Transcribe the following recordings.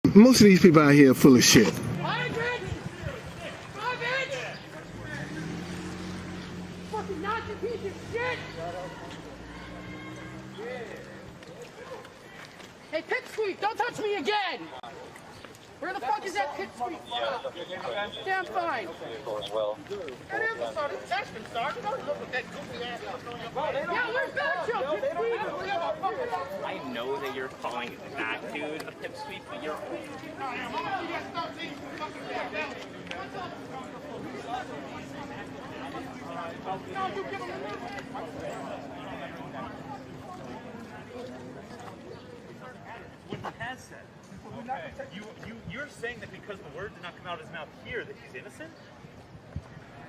Most of these people out here are full of shit. Fucking Nazi piece of shit! Hey, Pipsqueak, don't touch me again! Where the fuck is that Pipsqueak? Yeah, I'm fine. That is a start. That's been started. Don't look at that goofy ass on your body. Yeah, where's Belgium? Pipsqueak! I know that you're calling that dude a pipsqueak, but you're... What he has said. Okay. You're saying that because the word did not come out of his mouth here that he's innocent?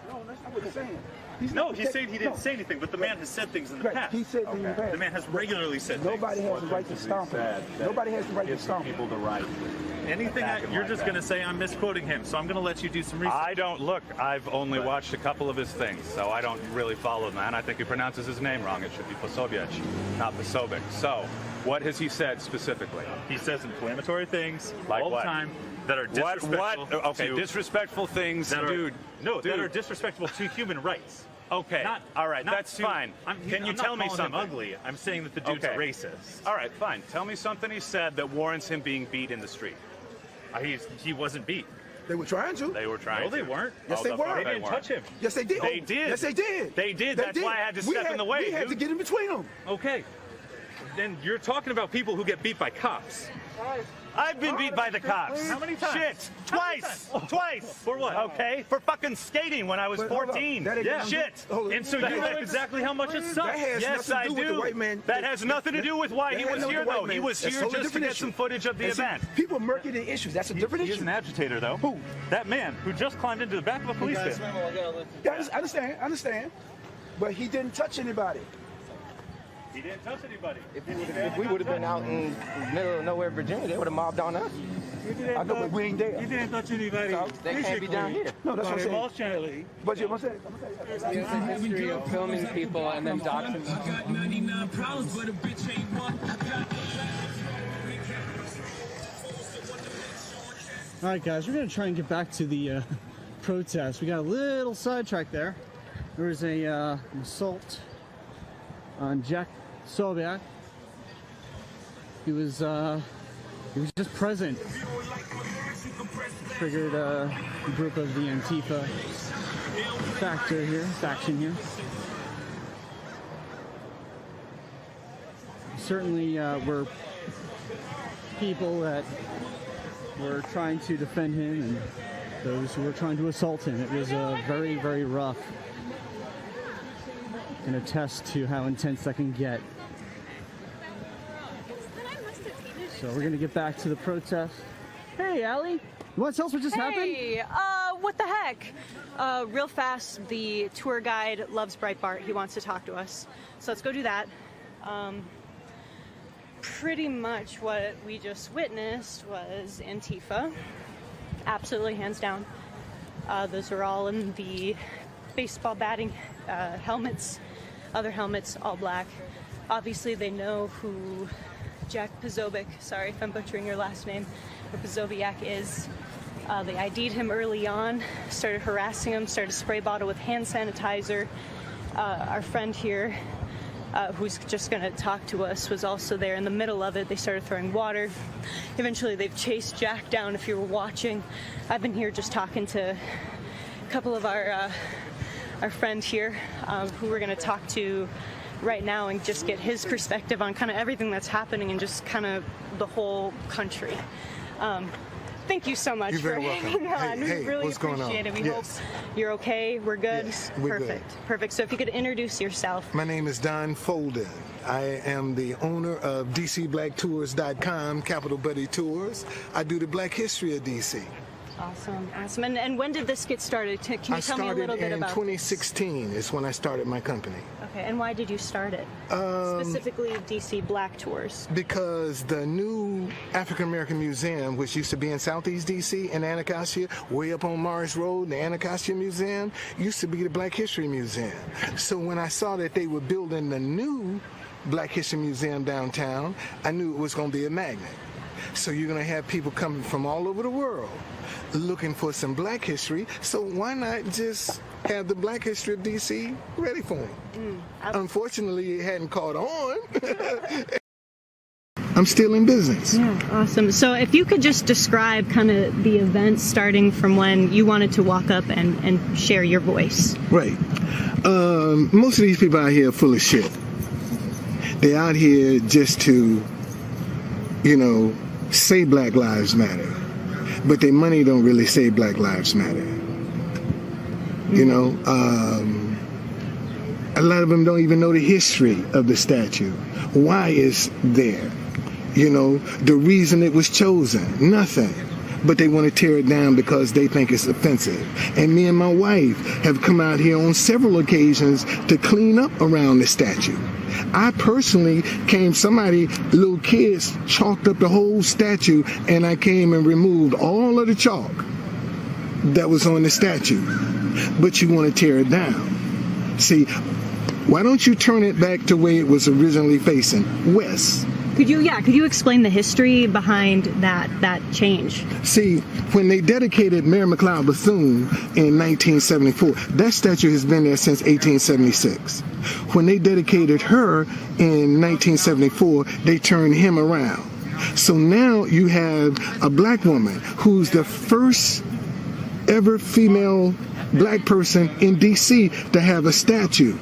No, that's not what he's saying. He's saying he didn't say anything, but the man has said things in the past. He said things in the past. The man has regularly said Nobody things. has the right to stomp him. Nobody has the right to stomp him. People the right. Anything you're just going to say I'm misquoting him, so I'm going to let you do some research. I don't look. I've only watched a couple of his things, so I don't really follow that. I think he pronounces his name wrong. It should be Posobiec, not Posobiec. So, what has he said specifically? He says inflammatory things Like all what? the time that are disrespectful. What? Okay, disrespectful things, that dude. That are disrespectful to human rights. Okay, all right, that's fine. Can you tell me something? I'm ugly. I'm saying that the dude's racist. All right, fine. Tell me something he said that warrants him being beat in the street. He wasn't beat. They were trying to. They were trying No, to. they weren't. Yes, they were. They didn't touch him. Yes, they did. They did. Yes, they did. They did. That's why I had to step in the way, We had to dude. get in between them. Okay. Then you're talking about people who get beat by cops. I've been beat by the cops. How many times? Shit. Twice. Twice. For what? Okay. For fucking skating when I was But hold on. 14. That ain't Yeah. Shit. Hold on. And so you know exactly how much it sucks. That has Yes, nothing I to do with the do. white man. That has nothing to do with why he That has was nothing here, to do with though. white He man. was That's here totally just to different get issue. some footage of the And see, event. people murky the issues. That's a different He's issue. an agitator, though. Who? That man who just climbed into the back of a police station. Yeah, I understand. But he didn't touch anybody. He didn't touch anybody. If we would have been out in the middle of nowhere, Virginia, they would have mobbed on us. I know, but we ain't there. You didn't touch anybody. So they can't be down here. No, that's what I'm saying. Emotionally. But you must say, There's a history of filming people and then doxing them. I got 99 problems, but a bitch ain't one. All right, guys, we're going to try and get back to the protest. We got a little sidetracked there. There was an assault on Jack Sobiak. He was just present. Triggered a group of the Antifa faction here. Certainly were people that were trying to defend him and those who were trying to assault him. It was very, very rough. Can attest to how intense that can get. So we're gonna get back to the protest. Hey, Allie, you want to tell us what just happened? Hey, what the heck? Real fast, the tour guide loves Breitbart. He wants to talk to us. So let's go do that. Pretty much what we just witnessed was Antifa. Absolutely, hands down. Those are all in the baseball batting helmets, other helmets, all black. Obviously, they know who Jack Posobiec, sorry if I'm butchering your last name, or Posobiec is. They ID'd him early on, started harassing him, started to spray bottle with hand sanitizer. Our friend here, who's just going to talk to us, was also there in the middle of it. They started throwing water. Eventually, they've chased Jack down, if you were watching. I've been here just talking to a couple of our friend here, who we're going to talk to right now and just get his perspective on kind of everything that's happening and just kind of the whole country. Thank you so much for hanging on. Hey, we really what's going on? appreciate it. We Yes. hope you're okay. We're good. Yes, we're Perfect. good. Perfect. So if you could introduce yourself. My name is Don Folden. I am the owner of DCBlackTours.com, Capital Buddy Tours. I do the Black history of DC. Awesome. Awesome. And when did this get started? Can you tell me a little bit in about 2016 is when I started my company. Okay. And why did you start it? Specifically DC Black Tours. Because the new African American Museum, which used to be in Southeast DC in Anacostia, way up on Mars Road, the Anacostia Museum, used to be the Black History Museum. So when I saw that they were building the new Black History Museum downtown, I knew it was going to be a magnet. So you're going to have people coming from all over the world looking for some black history. So why not just have the Black History of DC ready for them? Unfortunately, it hadn't caught on. I'm still in business. Yeah, awesome. So if you could just describe kind of the events starting from when you wanted to walk up and share your voice. Right. Most of these people out here are full of shit. They're out here just to, say Black Lives Matter. But their money don't really say Black Lives Matter. A lot of them don't even know the history of the statue. Why it's there? The reason it was chosen, nothing. But they want to tear it down because they think it's offensive. And me and my wife have come out here on several occasions to clean up around the statue. I personally little kids chalked up the whole statue, and I came and removed all of the chalk that was on the statue. But you want to tear it down. See, why don't you turn it back to where it was originally facing, west? Could you explain the history behind that change? See, when they dedicated Mary McLeod Bethune in 1974, that statue has been there since 1876. When they dedicated her in 1974, they turned him around. So now you have a black woman who's the first ever female black person in D.C. to have a statue.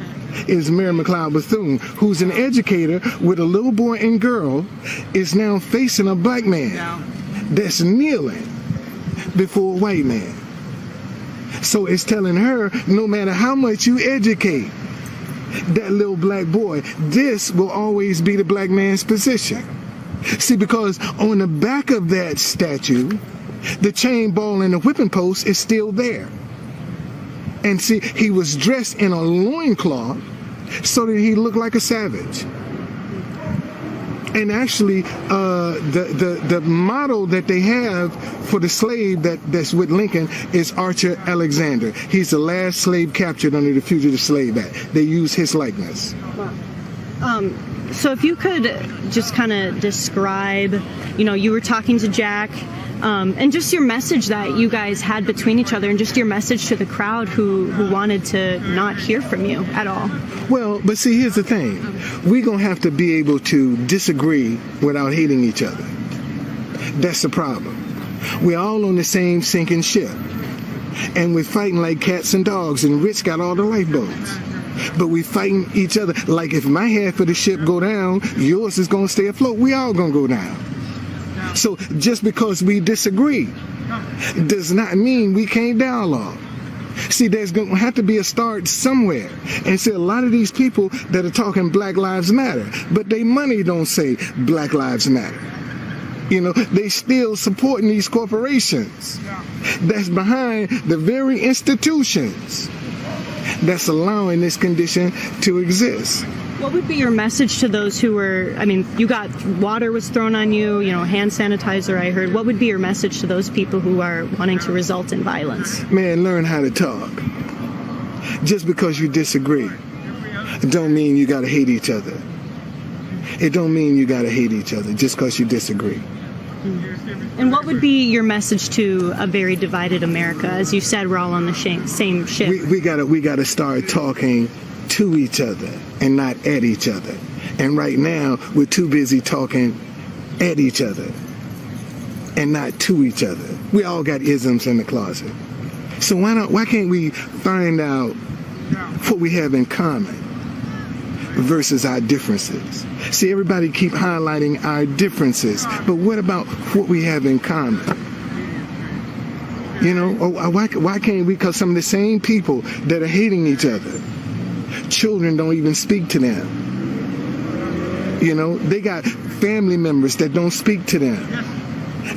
Is Mary McLeod Bethune, who's an educator with a little boy and girl, is now facing a black man that's kneeling before a white man. So it's telling her, no matter how much you educate that little black boy, this will always be the black man's position. See, because on the back of that statue, the chain ball and the whipping post is still there. And see, he was dressed in a loincloth so that he looked like a savage. And actually, the model that they have for the slave that's with Lincoln is Archer Alexander. He's the last slave captured under the Fugitive Slave Act. They use his likeness. So if you could just kind of describe, you were talking to Jack, and just your message that you guys had between each other, and just your message to the crowd who wanted to not hear from you at all. Well, but see, here's the thing. We're going to have to be able to disagree without hating each other. That's the problem. We're all on the same sinking ship. And we're fighting like cats and dogs, and Rich got all the lifeboats. But we fighting each other. Like if my half of the ship go down, yours is going to stay afloat. We all going to go down. So just because we disagree does not mean we can't dialogue. See, there's going to have to be a start somewhere. And see, a lot of these people that are talking Black Lives Matter, but their money don't say Black Lives Matter. They still supporting these corporations that's behind the very institutions that's allowing this condition to exist. What would be your message to those who were, you got water was thrown on you, hand sanitizer, I heard. What would be your message to those people who are wanting to result in violence? Man, learn how to talk. Just because you disagree, don't mean you got to hate each other. It don't mean you got to hate each other just because you disagree. And what would be your message to a very divided America? As you said, we're all on the same ship. We gotta start talking to each other and not at each other. And right now, we're too busy talking at each other and not to each other. We all got isms in the closet. So why can't we find out what we have in common versus our differences? See, everybody keep highlighting our differences, but what about what we have in common? Why can't we? Because some of the same people that are hating each other, children don't even speak to them. They got family members that don't speak to them.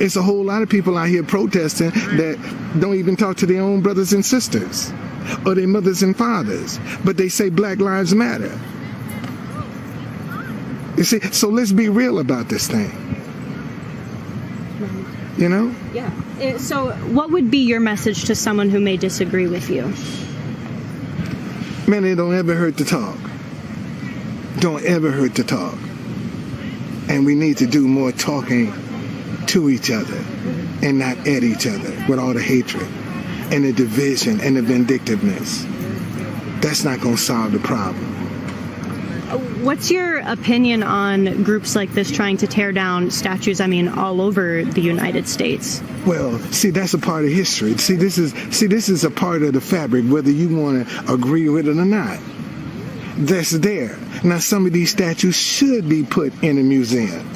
It's a whole lot of people out here protesting that don't even talk to their own brothers and sisters or their mothers and fathers, but they say Black Lives Matter. You see, so let's be real about this thing. Yeah. So what would be your message to someone who may disagree with you? Man, it don't ever hurt to talk. Don't ever hurt to talk. And we need to do more talking to each other and not at each other with all the hatred and the division and the vindictiveness. That's not going to solve the problem. What's your opinion on groups like this trying to tear down statues, all over the United States? Well, see, that's a part of history. See, this is a part of the fabric, whether you want to agree with it or not. That's there. Now, some of these statues should be put in a museum.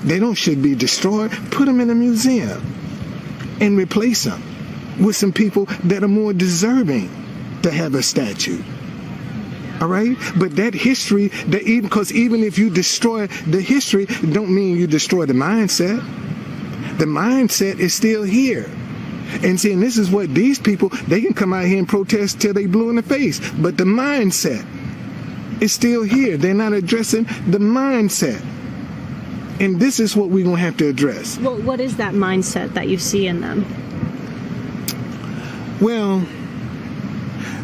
They should be destroyed. Put them in a museum and replace them with some people that are more deserving to have a statue. All right? But that history, because even if you destroy the history, don't mean you destroy the mindset. The mindset is still here. And see, and this is what these people, they can come out here and protest till they blue in the face. But the mindset is still here. They're not addressing the mindset. And this is what we're going to have to address. Well, what is that mindset that you see in them? Well,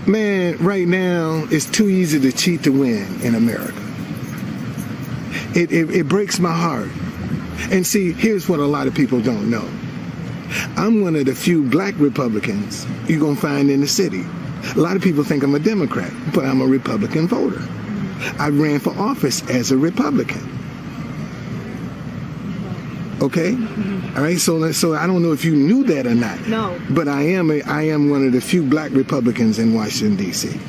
man, right now, it's too easy to cheat to win in America. It breaks my heart. And see, here's what a lot of people don't know. I'm one of the few black Republicans you're going to find in the city. A lot of people think I'm a Democrat, but I'm a Republican voter. I ran for office as a Republican. Okay? All right, so I don't know if you knew that or not. No. But I am one of the few black Republicans in Washington, D.C.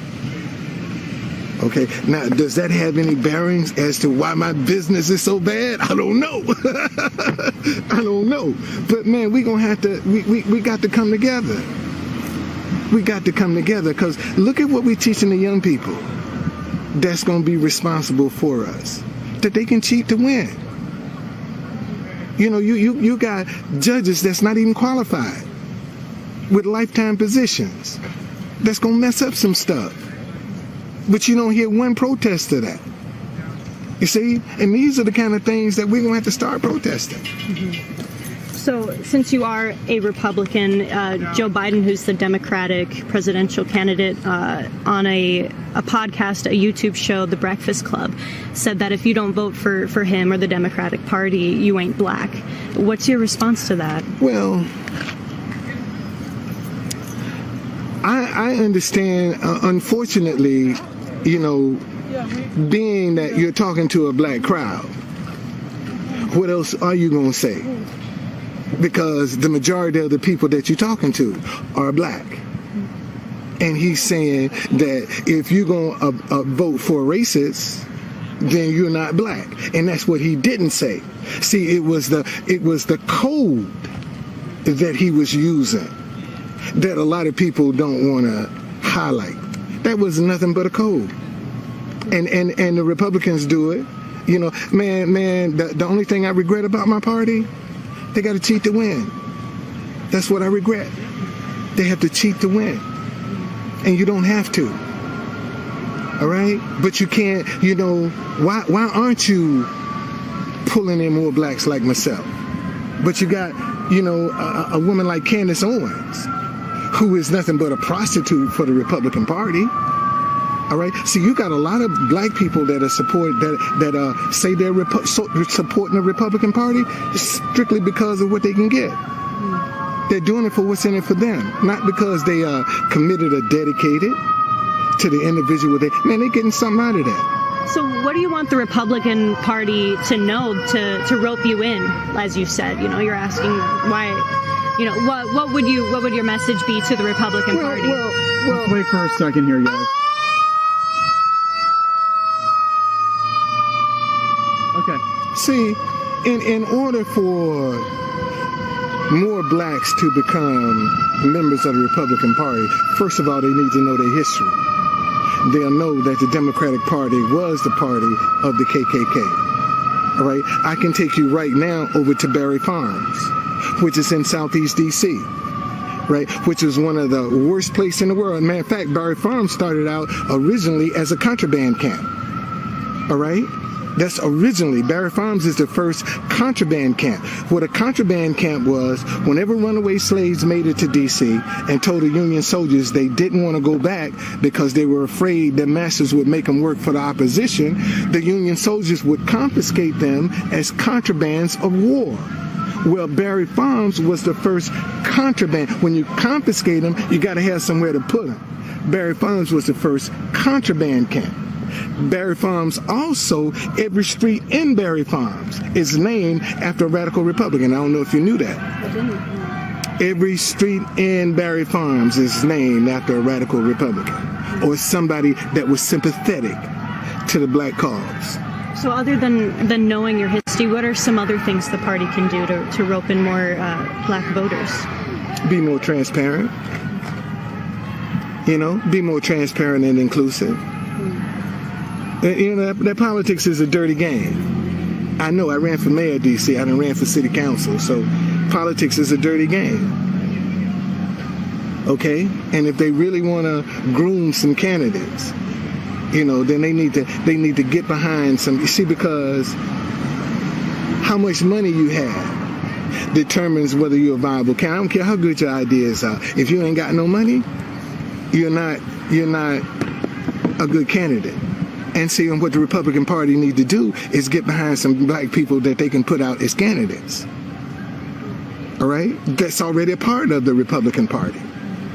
Okay, now does that have any bearings as to why my business is so bad? I don't know. I don't know. But man, we got to come together. We got to come together, because look at what we're teaching the young people that's going to be responsible for us, that they can cheat to win. You know, you got judges that's not even qualified with lifetime positions that's going to mess up some stuff. But you don't hear one protest to that. You see? And these are the kind of things that we're going to have to start protesting. So since you are a Republican, Joe Biden, who's the Democratic presidential candidate, on a podcast, a YouTube show, The Breakfast Club, said that if you don't vote for him or the Democratic Party, you ain't black. What's your response to that? Well, I understand, unfortunately, you know, being that you're talking to a black crowd, what else are you going to say? Because the majority of the people that you're talking to are black. And he's saying that if you're going to vote for racists, then you're not black. And that's what he didn't say. See, it was the code that he was using that a lot of people don't want to highlight. That was nothing but a code. And the Republicans do it. You know, man, the only thing I regret about my party, they got to cheat to win. That's what I regret. They have to cheat to win. And you don't have to. All right? But you can't, you know, why aren't you pulling in more blacks like myself? But you got, you know, a woman like Candace Owens, who is nothing but a prostitute for the Republican Party. All right. So you got a lot of black people that are say they're supporting the Republican Party strictly because of what they can get. They're doing it for what's in it for them, not because they are committed or dedicated to the individual. They're getting something out of that. So what do you want the Republican Party to know to rope you in, as you said? You know, you're asking why. You know, what would your message be to the Republican Party? Well, wait for a second here, guys. Okay. See, in order for more blacks to become members of the Republican Party, first of all, they need to know their history. They'll know that the Democratic Party was the party of the KKK. All right? I can take you right now over to Barry Farms, which is in Southeast D.C., right? Which is one of the worst places in the world. Matter of fact, Barry Farms started out originally as a contraband camp. All right? That's originally, Barry Farms is the first contraband camp. What a contraband camp was, whenever runaway slaves made it to D.C. and told the Union soldiers they didn't want to go back because they were afraid their masters would make them work for the opposition, the Union soldiers would confiscate them as contrabands of war. Well, Barry Farms was the first contraband. When you confiscate them, you got to have somewhere to put them. Barry Farms was the first contraband camp. Barry Farms also, every street in Barry Farms is named after a radical Republican. I don't know if you knew that. I didn't. Every street in Barry Farms is named after a radical Republican or somebody that was sympathetic to the black cause. So other than knowing your history, what are some other things the party can do to rope in more black voters? Be more transparent. You know, be more transparent and inclusive. You know, that politics is a dirty game. I know. I ran for mayor of D.C. I done ran for city council. So politics is a dirty game. Okay? And if they really want to groom some candidates, you know, then they need to get behind some. You see, because how much money you have determines whether you're a viable candidate. I don't care how good your ideas are. If you ain't got no money, you're not a good candidate. And see, what the Republican Party need to do is get behind some black people that they can put out as candidates. All right? That's already a part of the Republican Party.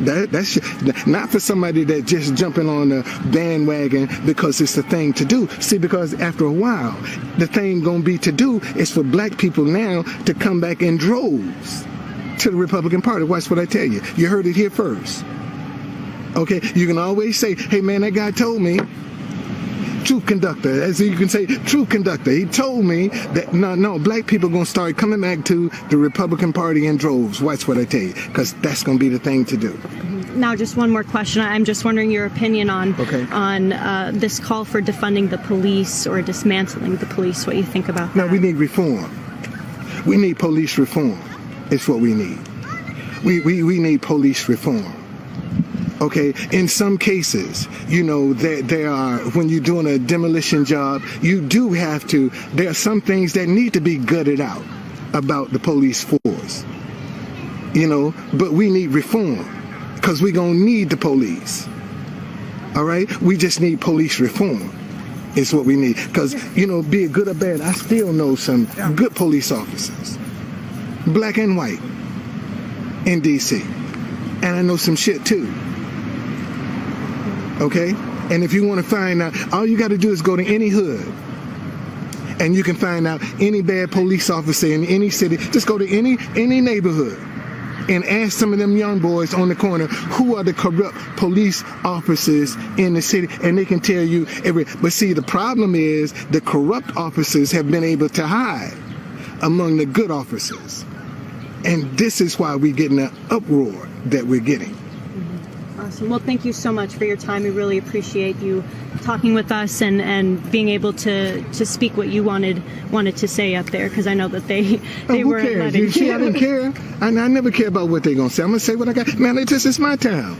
That's not for somebody that just jumping on the bandwagon because it's the thing to do. See, because after a while, the thing gonna be to do is for black people now to come back in droves to the Republican Party. Watch what I tell you. You heard it here first. Okay? You can always say, hey man, that guy told me. Truth conductor, as you can say, truth conductor. He told me that no, black people are going to start coming back to the Republican Party in droves. Watch what I tell you, because that's going to be the thing to do. Now, just one more question. I'm just wondering your opinion on this call for defunding the police or dismantling the police. What you think about that? Now, we need reform. We need police reform. It's what we need. We need police reform. Okay, in some cases, you know, there are, when you're doing a demolition job, you do have to, there are some things that need to be gutted out about the police force, you know, but we need reform because we're going to need the police. All right, we just need police reform is what we need because, you know, be it good or bad, I still know some good police officers, black and white, in D.C., and I know some shit too. Okay? And if you want to find out, all you got to do is go to any hood and you can find out any bad police officer in any city. Just go to any neighborhood and ask some of them young boys on the corner who are the corrupt police officers in the city, and they can tell you every. But see, the problem is the corrupt officers have been able to hide among the good officers. And this is why we're getting the uproar that we're getting. Awesome. Well, thank you so much for your time. We really appreciate you talking with us and being able to speak what you wanted to say up there, because I know that they weren't letting you. See, I didn't care. I never care about what they're going to say. I'm going to say what I got. Man, this is my town.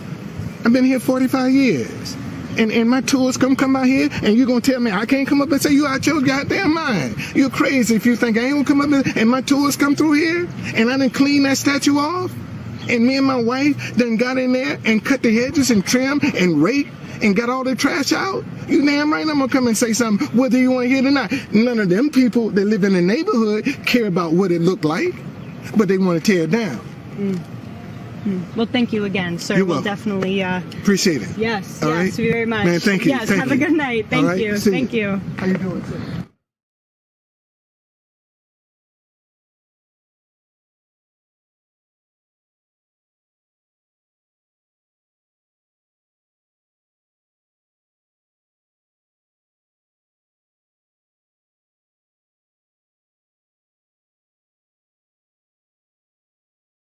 I've been here 45 years. And my tours come out here, and you're going to tell me I can't come up and say you out your goddamn mind. You're crazy if you think I ain't going to come up and my tours come through here, and I didn't clean that statue off. And me and my wife then got in there and cut the hedges and trim and rake and got all the trash out. You damn right I'm going to come and say something whether you want to hear it or not. None of them people that live in the neighborhood care about what it looked like, but they want to tear it down. Well, thank you again, sir. You're we'll welcome. definitely... Appreciate it. Yes, all yes, right? very much. Man, thank you. Yes, thank have you. a good night. Thank right? you. See Thank you. How you doing, sir?